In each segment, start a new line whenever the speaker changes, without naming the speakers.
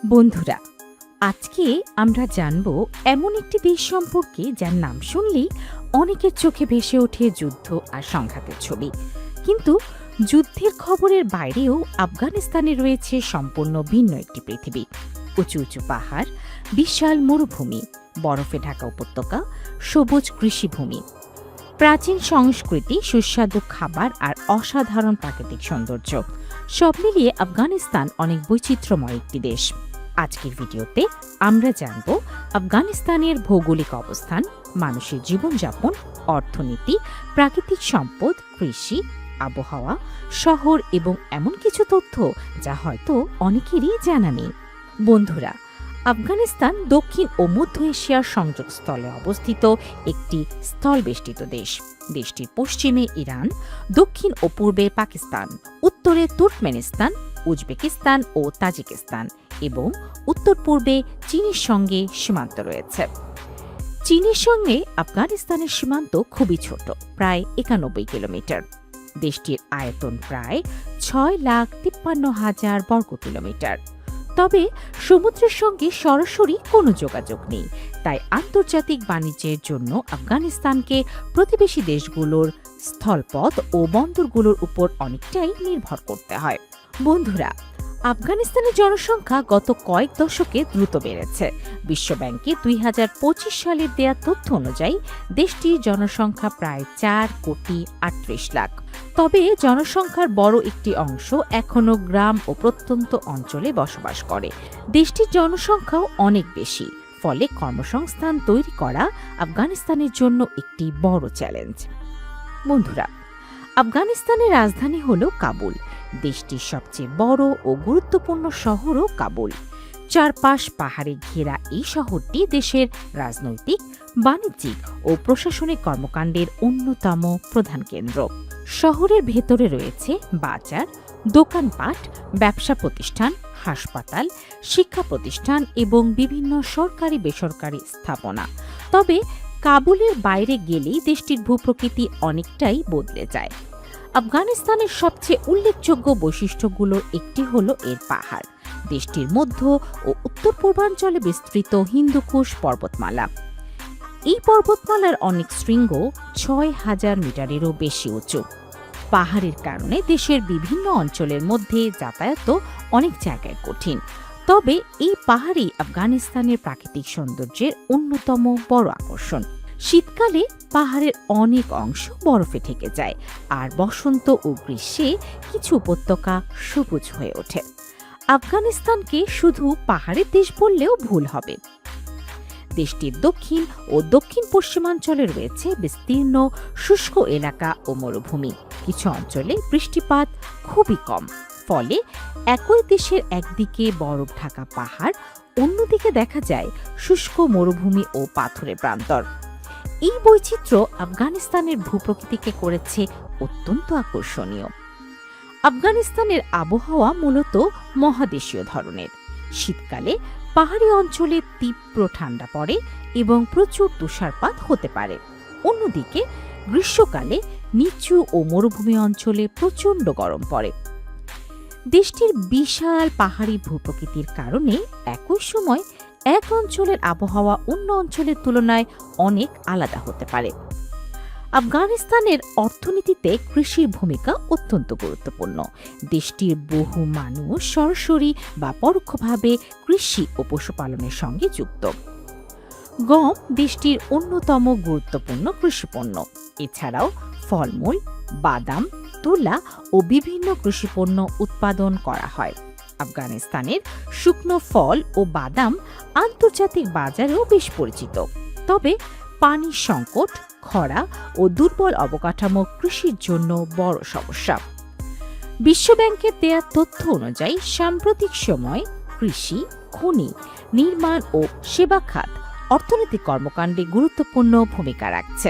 বন্ধুরা, আজকে আমরা জানব এমন একটি দেশ সম্পর্কে যার নাম শুনলেই অনেকের চোখে ভেসে ওঠে যুদ্ধ আর সংঘাতের ছবি। কিন্তু যুদ্ধের খবরের বাইরেও আফগানিস্তানে রয়েছে সম্পূর্ণ ভিন্ন একটি পৃথিবী। উঁচু উঁচু পাহাড়, বিশাল মরুভূমি, বরফে ঢাকা উপত্যকা, সবুজ কৃষিভূমি, প্রাচীন সংস্কৃতি, সুস্বাদু খাবার আর অসাধারণ প্রাকৃতিক সৌন্দর্য, সব মিলিয়ে আফগানিস্তান অনেক বৈচিত্র্যময় একটি দেশ। আজকের ভিডিওতে আমরা জানব আফগানিস্তানের ভৌগোলিক অবস্থান, মানুষের জীবনযাপন, অর্থনীতি, প্রাকৃতিক সম্পদ, কৃষি, আবহাওয়া, শহর এবং এমন কিছু তথ্য যা হয়তো অনেকেরই জানা নেই। বন্ধুরা, আফগানিস্তান দক্ষিণ ও মধ্য এশিয়ার সংযোগস্থলে অবস্থিত একটি স্থলবেষ্টিত দেশ। দেশটির পশ্চিমে ইরান, দক্ষিণ ও পূর্বে পাকিস্তান, উত্তরে তুর্কমেনিস্তান, উজবেকিস্তান ও তাজিকিস্তান এবং উত্তর পূর্বে চীনের সঙ্গে সীমান্ত রয়েছে। চীনের সঙ্গে আফগানিস্তানের সীমান্ত খুবই ছোট, প্রায় ৯১ কিলোমিটার। দেশটির আয়তন প্রায় ৬,৫৩,০০০ বর্গ কিলোমিটার। তবে সমুদ্রের সঙ্গে সরাসরি কোনো যোগাযোগ নেই, তাই আন্তর্জাতিক বাণিজ্যের জন্য আফগানিস্তানকে প্রতিবেশী দেশগুলোর স্থলপথ ও বন্দরগুলোর উপর অনেকটাই নির্ভর করতে হয়। বন্ধুরা, আফগানিস্তানের জনসংখ্যা গত কয়েক দশকে দ্রুত বেড়েছে। বিশ্বব্যাংকে ২০২৫ সালের দেয়া তথ্য অনুযায়ী দেশটির জনসংখ্যা প্রায় ৪,৩৮,০০,০০০। তবে জনসংখ্যার বড় একটি অংশ এখনও গ্রাম ও প্রত্যন্ত অঞ্চলে বসবাস করে। দেশটির জনসংখ্যাও অনেক বেশি, ফলে কর্মসংস্থান তৈরি করা আফগানিস্তানের জন্য একটি বড় চ্যালেঞ্জ। বন্ধুরা, আফগানিস্তানের রাজধানী হল কাবুল। দেশটির সবচেয়ে বড় ও গুরুত্বপূর্ণ শহরও কাবুল। চারপাশ পাহাড়ে ঘেরা এই শহরটি দেশের রাজনৈতিক, বাণিজ্যিক ও প্রশাসনিক কর্মকাণ্ডের অন্যতম প্রধান কেন্দ্র। শহরের ভেতরে রয়েছে বাজার, দোকানপাট, ব্যবসা প্রতিষ্ঠান, হাসপাতাল, শিক্ষা প্রতিষ্ঠান এবং বিভিন্ন সরকারি বেসরকারি স্থাপনা। তবে কাবুলের বাইরে গেলেই দেশটির ভূপ্রকৃতি অনেকটাই বদলে যায়। আফগানিস্তানের সবচেয়ে উল্লেখযোগ্য বৈশিষ্ট্যগুলোর একটি হল এর পাহাড়। দেশটির মধ্য ও উত্তর পূর্বাঞ্চলে বিস্তৃত হিন্দুকুশ পর্বতমালা। এই পর্বতমালার অনেক শৃঙ্গ ৬,০০০ মিটারেরও বেশি উঁচু। পাহাড়ের কারণে দেশের বিভিন্ন অঞ্চলের মধ্যে যাতায়াত অনেক জায়গায় কঠিন। তবে এই পাহাড়ই আফগানিস্তানের প্রাকৃতিক সৌন্দর্যের অন্যতম বড় আকর্ষণ। শীতকালে পাহাড়ের অনেক অংশ বরফে ঢেকে যায়, আর বসন্ত ও গ্রীষ্মে কিছু উপত্যকা সবুজ হয়ে ওঠে। আফগানিস্তানকে শুধু পাহাড়ের দেশ বললেও ভুল হবে। দেশটির দক্ষিণ ও দক্ষিণ পশ্চিমাঞ্চলে রয়েছে বিস্তীর্ণ শুষ্ক এলাকা ও মরুভূমি। কিছু অঞ্চলে বৃষ্টিপাত খুবই কম, ফলে একই দেশের একদিকে বরফ ঢাকা পাহাড়, অন্যদিকে দেখা যায় শুষ্ক মরুভূমি ও পাথুরে প্রান্তর। এই বৈচিত্র্য আফগানিস্তানের ভূপ্রকৃতিকে করেছে অত্যন্ত আকর্ষণীয়। আফগানিস্তানের আবহাওয়া মূলত মহাদেশীয় ধরনের। শীতকালে পাহাড়ি অঞ্চলে তীব্র ঠান্ডা পড়ে এবং প্রচুর তুষারপাত হতে পারে। অন্যদিকে গ্রীষ্মকালে নিচু ও মরুভূমি অঞ্চলে প্রচণ্ড গরম পড়ে। দেশটির বিশাল পাহাড়ি ভূপ্রকৃতির কারণে একই সময় এক অঞ্চলের আবহাওয়া অন্য অঞ্চলের তুলনায় অনেক আলাদা হতে পারে। আফগানিস্তানের অর্থনীতিতে কৃষির ভূমিকা অত্যন্ত গুরুত্বপূর্ণ। দেশটির বহু মানুষ সরাসরি বা পরোক্ষভাবে কৃষি ও পশুপালনের সঙ্গে যুক্ত। গম দেশটির অন্যতম গুরুত্বপূর্ণ কৃষিপণ্য। এছাড়াও ফলমূল, বাদাম, তুলা ও বিভিন্ন কৃষিপণ্য উৎপাদন করা হয়। আফগানিস্তানের শুকনো ফল ও বাদাম আন্তর্জাতিক বাজারেও বেশ পরিচিত। তবে পানির সংকট, খরা ও দুর্বল অবকাঠামো কৃষির জন্য বড় সমস্যা। বিশ্বব্যাংকের দেয়া তথ্য অনুযায়ী সাম্প্রতিক সময়ে কৃষি, খনি, নির্মাণ ও সেবা খাত অর্থনৈতিক কর্মকাণ্ডে গুরুত্বপূর্ণ ভূমিকা রাখছে।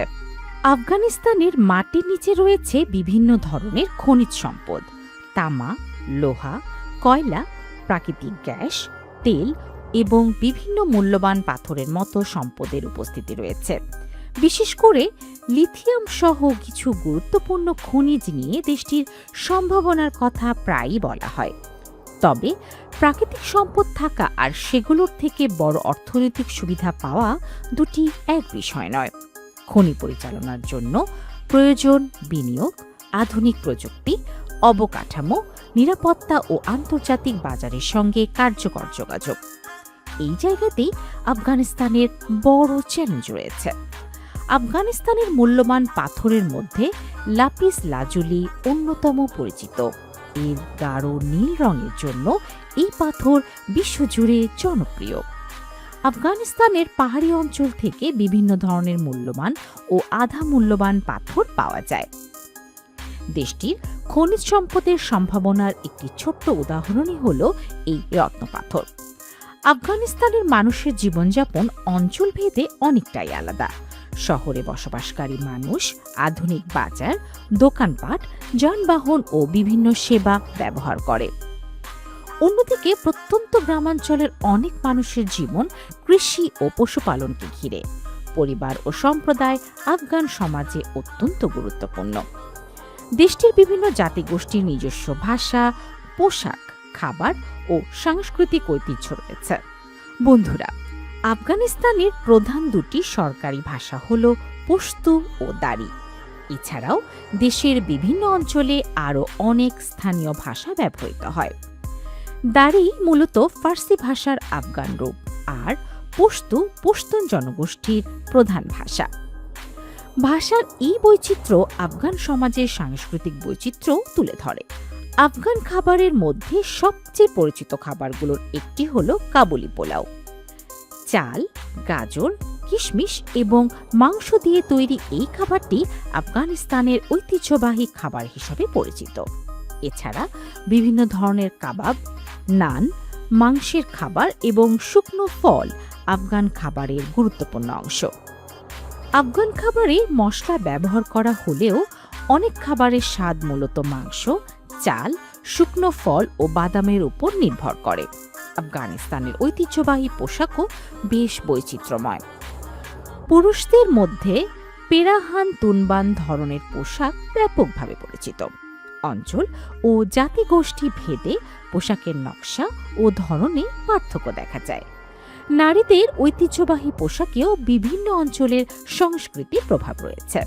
আফগানিস্তানের মাটির নিচে রয়েছে বিভিন্ন ধরনের খনিজ সম্পদ। তামা, লোহা, কয়লা, প্রাকৃতিক গ্যাস, তেল এবং বিভিন্ন মূল্যবান পাথরের মতো সম্পদের উপস্থিতি রয়েছে। বিশেষ করে লিথিয়াম সহ কিছু গুরুত্বপূর্ণ খনিজ নিয়ে দেশটির সম্ভাবনার কথা প্রায়ই বলা হয়। তবে প্রাকৃতিক সম্পদ থাকা আর সেগুলোর থেকে বড় অর্থনৈতিক সুবিধা পাওয়া দুটি এক বিষয় নয়। খনি পরিচালনার জন্য প্রয়োজন বিনিয়োগ, আধুনিক প্রযুক্তি, অবকাঠামো, নিরাপত্তা ও আন্তর্জাতিক বাজারের সঙ্গে কার্যকর যোগাযোগ। এই জায়গাতেই আফগানিস্তানের বড় চ্যালেঞ্জ রয়েছে। আফগানিস্তানের মূল্যবান পাথরের মধ্যে লাপিস লাজুলি অন্যতম পরিচিত। এর গাঢ় নীল রঙের জন্য এই পাথর বিশ্বজুড়ে জনপ্রিয়। আফগানিস্তানের পাহাড়ি অঞ্চল থেকে বিভিন্ন ধরনের মূল্যবান ও আধা মূল্যবান পাথর পাওয়া যায়। দেশটির খনিজ সম্পদের সম্ভাবনার একটি ছোট্ট উদাহরণই হল এই রত্নপাথর। আফগানিস্তানের মানুষের জীবনযাপন অঞ্চলভেদে অনেকটাই আলাদা। শহরে বসবাসকারী মানুষ আধুনিক বাজার, দোকানপাট, যানবাহন ও বিভিন্ন সেবা ব্যবহার করে। অন্যদিকে প্রত্যন্ত গ্রামাঞ্চলের অনেক মানুষের জীবন কৃষি ও পশুপালনকে ঘিরে। পরিবার ও সম্প্রদায় আফগান সমাজে অত্যন্ত গুরুত্বপূর্ণ। দেশটির বিভিন্ন জাতিগোষ্ঠীর নিজস্ব ভাষা, পোশাক, খাবার ও সাংস্কৃতিক ঐতিহ্য রয়েছে। বন্ধুরা, আফগানিস্তানের প্রধান দুটি সরকারি ভাষা হল পশতু ও দারি। এছাড়াও দেশের বিভিন্ন অঞ্চলে আরও অনেক স্থানীয় ভাষা ব্যবহৃত হয়। দারি মূলত ফার্সি ভাষার আফগান রূপ, আর পশতু পশতুন জনগোষ্ঠীর প্রধান ভাষা। ভাষার এই বৈচিত্র্য আফগান সমাজের সাংস্কৃতিক বৈচিত্র্য তুলে ধরে। আফগান খাবারের মধ্যে সবচেয়ে পরিচিত খাবারগুলোর একটি হল কাবুলি পোলাও। চাল, গাজর, কিশমিশ এবং মাংস দিয়ে তৈরি এই খাবারটি আফগানিস্তানের ঐতিহ্যবাহী খাবার হিসেবে পরিচিত। এছাড়া বিভিন্ন ধরনের কাবাব, নান, মাংসের খাবার এবং শুকনো ফল আফগান খাবারের গুরুত্বপূর্ণ অংশ। আফগান খাবারে মশলা ব্যবহার করা হলেও অনেক খাবারের স্বাদ মূলত মাংস, চাল, শুকনো ফল ও বাদামের উপর নির্ভর করে। আফগানিস্তানের ঐতিহ্যবাহী পোশাকও বেশ বৈচিত্র্যময়। পুরুষদের মধ্যে পেরাহান তুনবান ধরনের পোশাক ব্যাপকভাবে পরিচিত। অঞ্চল ও জাতিগোষ্ঠী ভেদে পোশাকের নকশা ও ধরনে পার্থক্য দেখা যায়। নারীদের ঐতিহ্যবাহী পোশাকেও বিভিন্ন অঞ্চলের সংস্কৃতির প্রভাব রয়েছে।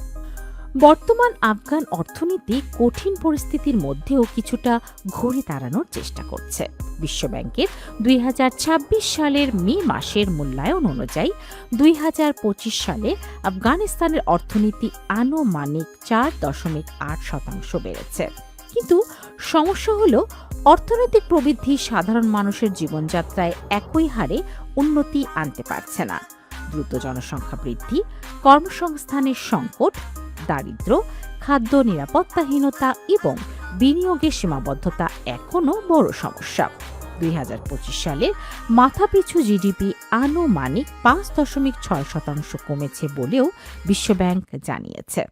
বর্তমান আফগান অর্থনীতি কঠিন পরিস্থিতির মধ্যেও কিছুটা ঘুরে দাঁড়ানোর চেষ্টা করছে। বিশ্বব্যাংকের 2026 সালের মে মাসের মূল্যায়ন অনুযায়ী 2025 সালে আফগানিস্তানের অর্থনীতি আনুমানিক 4.8% বেড়েছে। কিন্তু সমস্যা হল, অর্থনৈতিক প্রবৃদ্ধি সাধারণ মানুষের জীবনযাত্রায় একই হারে উন্নতি আনতে পারছে না। দ্রুত জনসংখ্যা বৃদ্ধি, কর্মসংস্থানের সংকট, দারিদ্র্য, খাদ্য নিরাপত্তাহীনতা এবং বিনিয়োগের সীমাবদ্ধতা এখনও বড় সমস্যা। 2025 সালে মাথাপিছু জিডিপি আনুমানিক 5.6% কমেছে বলেও বিশ্বব্যাংক জানিয়েছে।